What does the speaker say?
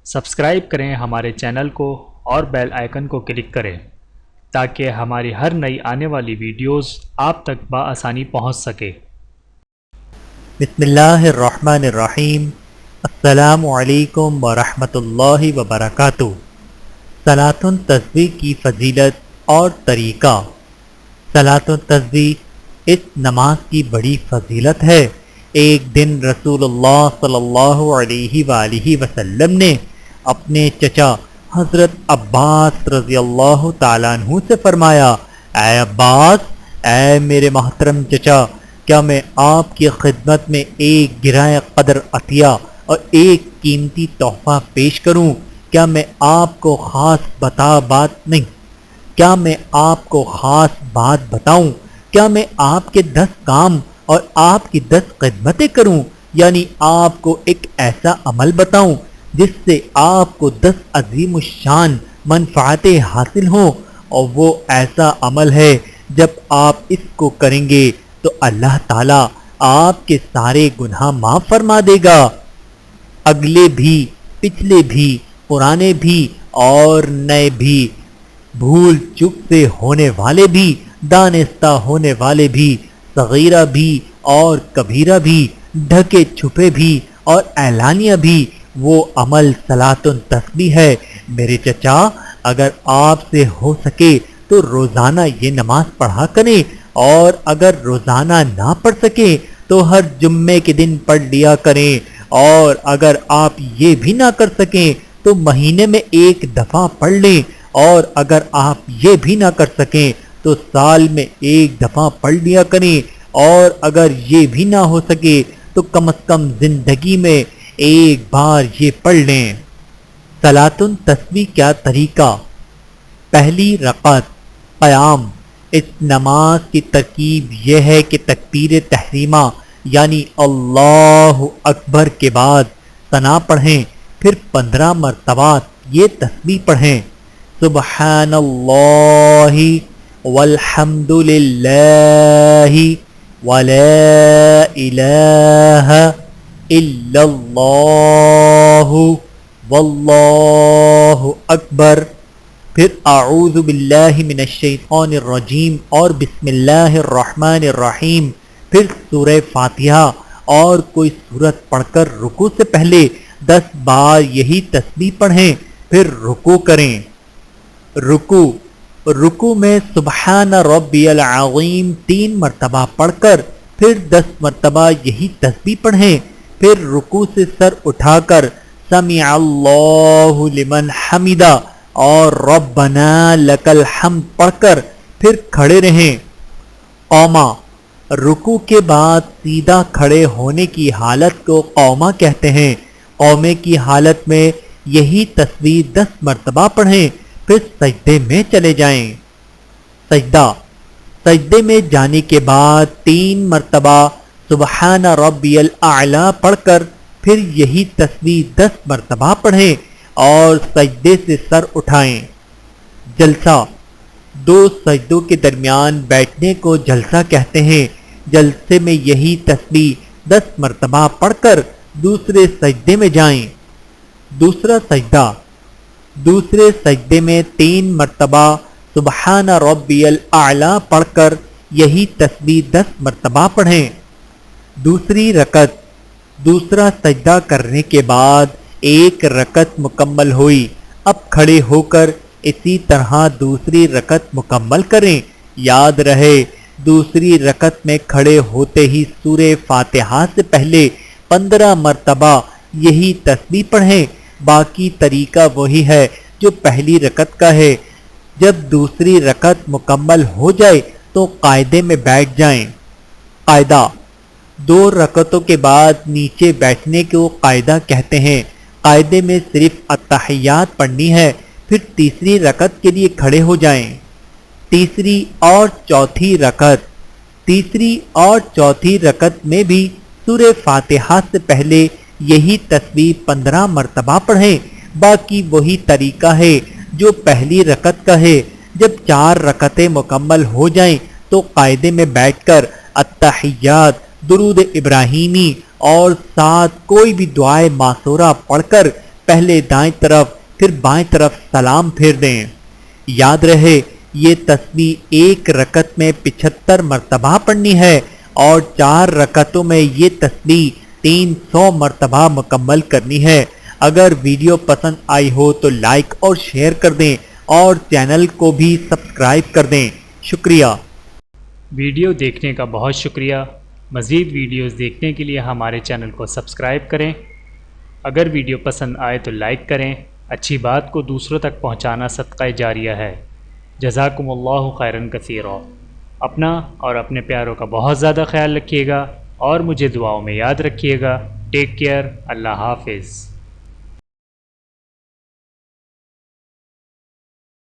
Subscribe کریں ہمارے channel کو اور بیل آئیکن کو کلک کریں تاکہ ہماری ہر نئی آنے والی ویڈیوز آپ تک بآسانی پہنچ سکے۔ بسم اللہ الرحمن الرحیم۔ السلام علیکم ورحمۃ اللہ وبرکاتہ۔ صلاۃ التسبیح کی فضیلت اور طریقہ۔ صلاۃ التسبیح اس نماز کی بڑی فضیلت ہے۔ ایک دن رسول اللہ صلی اللہ علیہ وآلہ وسلم نے اپنے چچا حضرت عباس رضی اللہ تعالیٰ عنہ سے فرمایا، اے عباس، اے میرے محترم چچا، کیا میں آپ کی خدمت میں ایک گرائے قدر عطیہ اور ایک قیمتی تحفہ پیش کروں؟ کیا میں آپ کو خاص بات بتاؤں؟ کیا میں آپ کے 10 کام اور آپ کی 10 خدمتیں کروں؟ یعنی آپ کو ایک ایسا عمل بتاؤں جس سے آپ کو 10 عظیم الشان منفعتیں حاصل ہوں، اور وہ ایسا عمل ہے جب آپ اس کو کریں گے تو اللہ تعالیٰ آپ کے سارے گناہ معاف فرما دے گا، اگلے بھی، پچھلے بھی، پرانے بھی اور نئے بھی، بھول چک سے ہونے والے بھی، دانستہ ہونے والے بھی، صغیرہ بھی اور کبیرہ بھی، ڈھکے چھپے بھی اور اعلانیہ بھی۔ وہ عمل صلاۃ التسبیح ہے۔ میرے چچا، اگر آپ سے ہو سکے تو روزانہ یہ نماز پڑھا کریں، اور اگر روزانہ نہ پڑھ سکیں تو ہر جمعے کے دن پڑھ لیا کریں، اور اگر آپ یہ بھی نہ کر سکیں تو مہینے میں 1 دفعہ پڑھ لیں، اور اگر آپ یہ بھی نہ کر سکیں تو سال میں 1 دفعہ پڑھ لیا کریں، اور اگر یہ بھی نہ ہو سکے تو کم از کم زندگی میں 1 بار یہ پڑھ لیں۔ صلاۃ التسبیح کا طریقہ۔ پہلی رکعت، قیام۔ اس نماز کی ترکیب یہ ہے کہ تکبیر تحریمہ یعنی اللہ اکبر کے بعد ثنا پڑھیں، پھر 15 مرتبہ یہ تسبیح پڑھیں، سبحان اللہ والحمد للہ ولا الہ الا اللہ واللہ اکبر، پھر اعوذ باللہ من الشیطان الرجیم اور بسم اللہ الرحمن الرحیم، پھر سورہ فاتحہ اور کوئی سورت پڑھ کر رکوع سے پہلے 10 بار یہی تسبیح پڑھیں، پھر رکوع کریں۔ رکوع میں سبحان ربی العظیم 3 مرتبہ پڑھ کر پھر 10 مرتبہ یہی تسبیح پڑھیں، پھر رکوع سے سر اٹھا کر سمع اللہ لمن حمدہ اور ربنا لک الحمد پڑھ کر پھر کھڑے رہیں۔ قوما۔ رکوع کے بعد سیدھا کھڑے ہونے کی حالت کو قوما کہتے ہیں۔ قومے کی حالت میں یہی تسبیح 10 مرتبہ پڑھیں، پھر سجدے میں چلے جائیں۔ سجدہ۔ سجدے میں جانے کے بعد 3 مرتبہ سبحان ربی الاعلی پڑھ کر پھر یہی تسبیح 10 مرتبہ پڑھیں اور سجدے سے سر اٹھائیں۔ جلسہ۔ 2 سجدوں کے درمیان بیٹھنے کو جلسہ کہتے ہیں۔ جلسے میں یہی تسبیح 10 مرتبہ پڑھ کر دوسرے سجدے میں جائیں۔ دوسرا سجدہ۔ دوسرے سجدے میں 3 مرتبہ سبحان ربی الاعلی پڑھ کر یہی تسبیح 10 مرتبہ پڑھیں۔ دوسری رکعت۔ دوسرا سجدہ کرنے کے بعد 1 رکعت مکمل ہوئی، اب کھڑے ہو کر اسی طرح دوسری رکعت مکمل کریں۔ یاد رہے، دوسری رکعت میں کھڑے ہوتے ہی سورہ فاتحہ سے پہلے 15 مرتبہ یہی تسبیح پڑھیں۔ باقی طریقہ وہی ہے جو پہلی رکعت کا ہے۔ جب دوسری رکعت مکمل ہو جائے تو قاعدے میں بیٹھ جائیں۔ قاعدہ۔ 2 رکعتوں کے بعد نیچے بیٹھنے کو قاعدہ کہتے ہیں۔ قاعدے میں صرف التحیات پڑھنی ہے، پھر تیسری رکعت کے لیے کھڑے ہو جائیں۔ تیسری اور چوتھی رکعت۔ تیسری اور چوتھی رکعت میں بھی سورہ فاتحہ سے پہلے یہی تسبیح 15 مرتبہ پڑھیں۔ باقی وہی طریقہ ہے جو پہلی رکعت کا ہے۔ جب 4 رکعتیں مکمل ہو جائیں تو قاعدے میں بیٹھ کر التحیات، درود ابراہیمی اور ساتھ کوئی بھی دعائے معصورہ پڑھ کر پہلے دائیں طرف پھر بائیں طرف سلام پھیر دیں۔ یاد رہے یہ تسبیح ایک رکعت میں 75 مرتبہ پڑھنی ہے اور 4 رکعتوں میں یہ تسبیح 300 مرتبہ مکمل کرنی ہے۔ اگر ویڈیو پسند آئی ہو تو لائک اور شیئر کر دیں اور چینل کو بھی سبسکرائب کر دیں۔ شکریہ۔ ویڈیو دیکھنے کا بہت شکریہ۔ مزید ویڈیوز دیکھنے کے لیے ہمارے چینل کو سبسکرائب کریں۔ اگر ویڈیو پسند آئے تو لائک کریں۔ اچھی بات کو دوسروں تک پہنچانا صدقہ جاریہ ہے۔ جزاکم اللہ خیرا کثیرا۔ اپنا اور اپنے پیاروں کا بہت زیادہ خیال رکھیے گا اور مجھے دعاؤں میں یاد رکھیے گا۔ Take care. اللہ حافظ۔